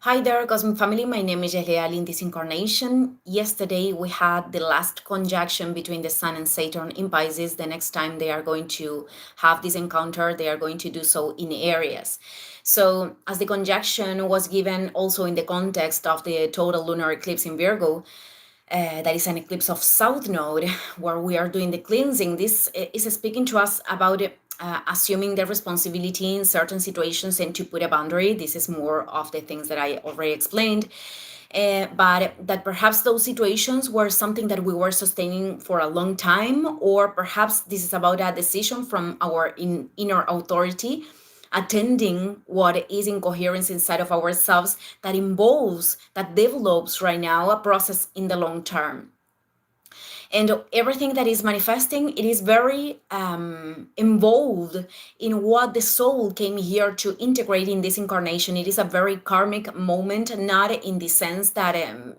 Hi there, Cosmic Family. My name is Leal in this incarnation. Yesterday, we had the last conjunction between the Sun and Saturn in Pisces. The next time they are going to have this encounter, they are going to do so in Aries. So, as the conjunction was given also in the context of the total lunar eclipse in Virgo, that is an eclipse of South Node, where we are doing the cleansing. This is speaking to us about assuming the responsibility in certain situations and to put a boundary. This is more of the things that I already explained. But that perhaps those situations were something that we were sustaining for a long time, or perhaps this is about a decision from our inner authority attending what is incoherence inside of ourselves that develops right now a process in the long term. And everything that is manifesting, it is very involved in what the soul came here to integrate in this incarnation. It is a very karmic moment, not in the sense that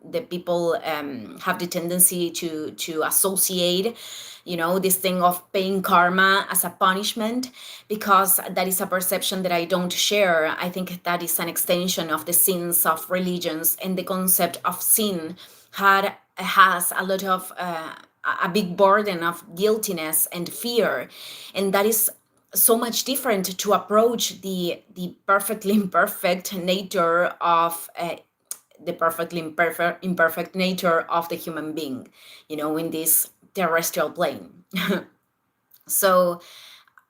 the people have the tendency to associate this thing of paying karma as a punishment, because that is a perception that I don't share. I think that is an extension of the sins of religions, and the concept of sin has a lot of a big burden of guiltiness and fear, and that is so much different to approach the perfectly imperfect nature of the perfectly imperfect nature of the human being, in this terrestrial plane. So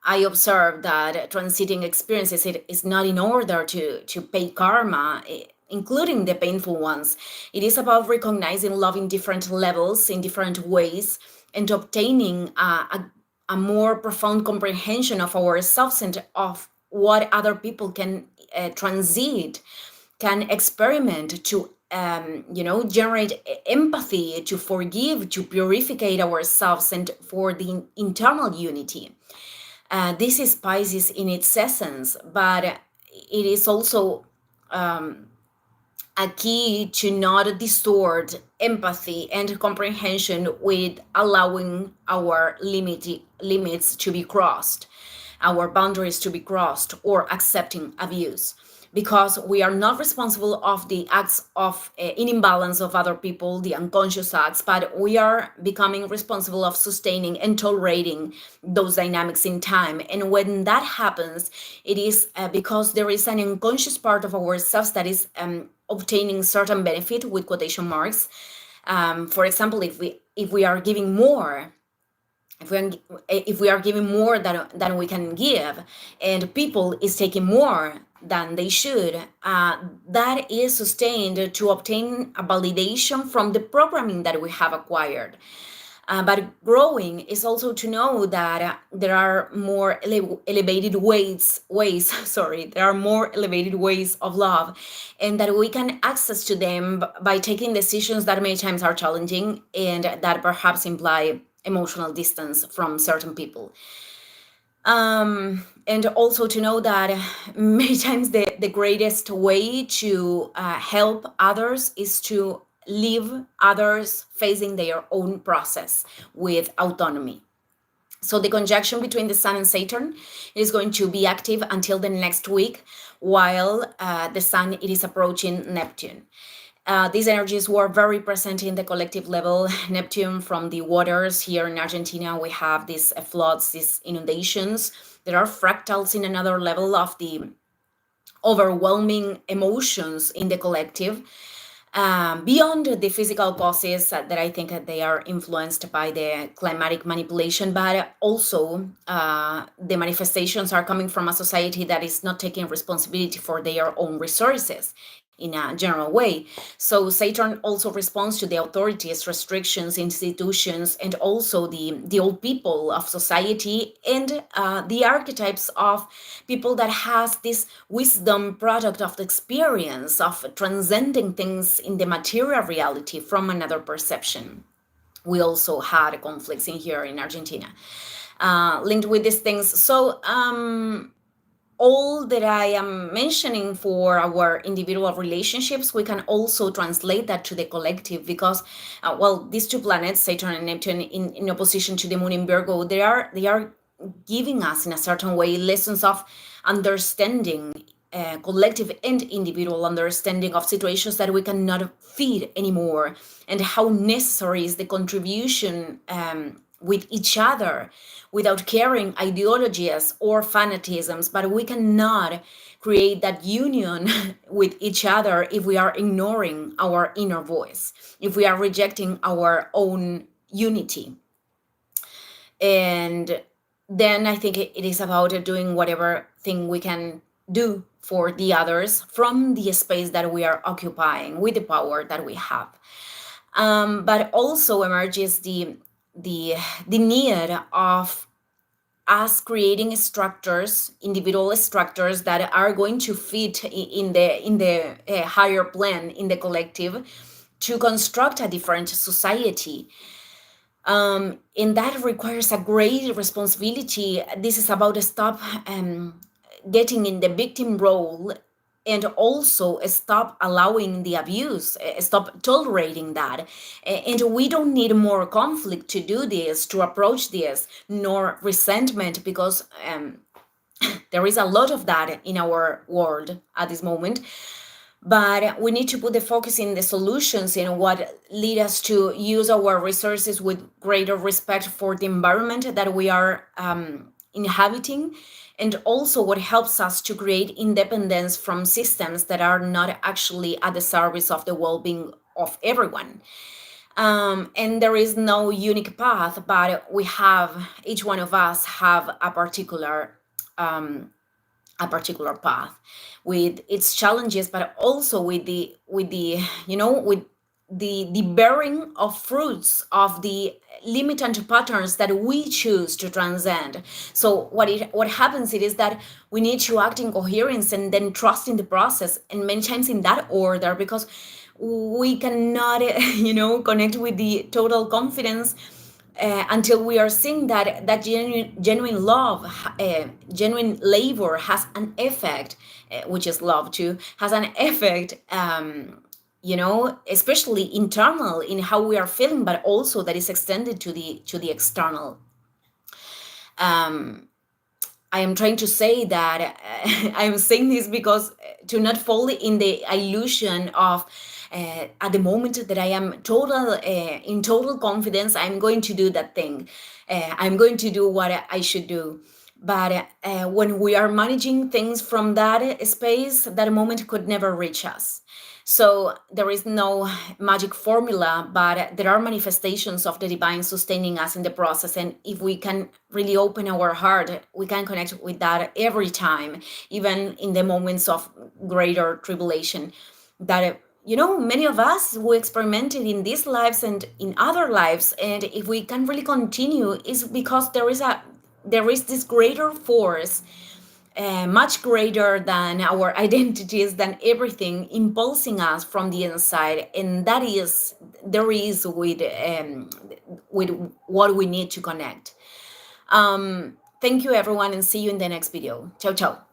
I observe that transiting experiences, it is not in order to pay karma, including the painful ones. It is about recognizing love in different levels, in different ways, and obtaining a more profound comprehension of ourselves and of what other people can transit, can experiment to generate empathy, to forgive, to purify ourselves, and for the internal unity. This is Pisces in its essence, but it is also a key to not distort empathy and comprehension with allowing our limits to be crossed, our boundaries to be crossed, or accepting abuse, because we are not responsible of the acts of in imbalance of other people, the unconscious acts, but we are becoming responsible of sustaining and tolerating those dynamics in time. And when that happens, it is because there is an unconscious part of ourselves that is obtaining certain benefit with quotation marks. For example, if we are giving more, if we are giving more than we can give, and people is taking more than they should, that is sustained to obtain a validation from the programming that we have acquired. But growing is also to know that there are more elevated ways. There are more elevated ways of love, and that we can access to them by taking decisions that many times are challenging and that perhaps imply emotional distance from certain people. And also to know that many times the greatest way to help others is to leave others facing their own process with autonomy. So the conjunction between the Sun and Saturn is going to be active until the next week, while the Sun, it is approaching Neptune. These energies were very present in the collective level. Neptune from the waters here in Argentina, we have these floods, these inundations. There are fractals in another level of the overwhelming emotions in the collective. Beyond the physical causes that I think that they are influenced by the climatic manipulation, but also the manifestations are coming from a society that is not taking responsibility for their own resources in a general way. So Saturn also responds to the authorities, restrictions, institutions, and also the old people of society, and the archetypes of people that has this wisdom product of the experience of transcending things in the material reality from another perception. We also had conflicts in here in Argentina linked with these things. So all that I am mentioning for our individual relationships, we can also translate that to the collective, because, these two planets, Saturn and Neptune, in opposition to the Moon in Virgo, they are giving us in a certain way lessons of understanding collective and individual understanding of situations that we cannot feed anymore, and how necessary is the contribution with each other without carrying ideologies or fanatisms. But we cannot create that union with each other if we are ignoring our inner voice, if we are rejecting our own unity. And then I think it is about doing whatever thing we can do for the others from the space that we are occupying with the power that we have. But also emerges the need of us creating structures, individual structures that are going to fit in the higher plan, in the collective, to construct a different society. And that requires a great responsibility. This is about stop getting in the victim role, and also stop allowing the abuse, stop tolerating that. And we don't need more conflict to do this, to approach this, nor resentment, because there is a lot of that in our world at this moment. But we need to put the focus in the solutions, in what lead us to use our resources with greater respect for the environment that we are inhabiting, and also what helps us to create independence from systems that are not actually at the service of the well-being of everyone. And there is no unique path, but we have, each one of us have a particular path with its challenges, but also with the with the bearing of fruits of the limitant patterns that we choose to transcend. So what happens it is that we need to act in coherence and then trust in the process, and many times in that order, because we cannot connect with the total confidence until we are seeing that genuine love, genuine labor has an effect, which is love too, has an effect, especially internal in how we are feeling, but also that is extended to the external. I am trying to say that I am saying this because to not fall in the illusion of at the moment that I am in total confidence, I'm going to do that thing. I'm going to do what I should do. But when we are managing things from that space, that moment could never reach us. So there is no magic formula, but there are manifestations of the divine sustaining us in the process. And if we can really open our heart, we can connect with that every time, even in the moments of greater tribulation. That many of us who experimented in these lives and in other lives, and if we can really continue, is because there is this greater force, much greater than our identities, than everything, impulsing us from the inside, and there is with what we need to connect. Thank you everyone, and see you in the next video. Ciao ciao.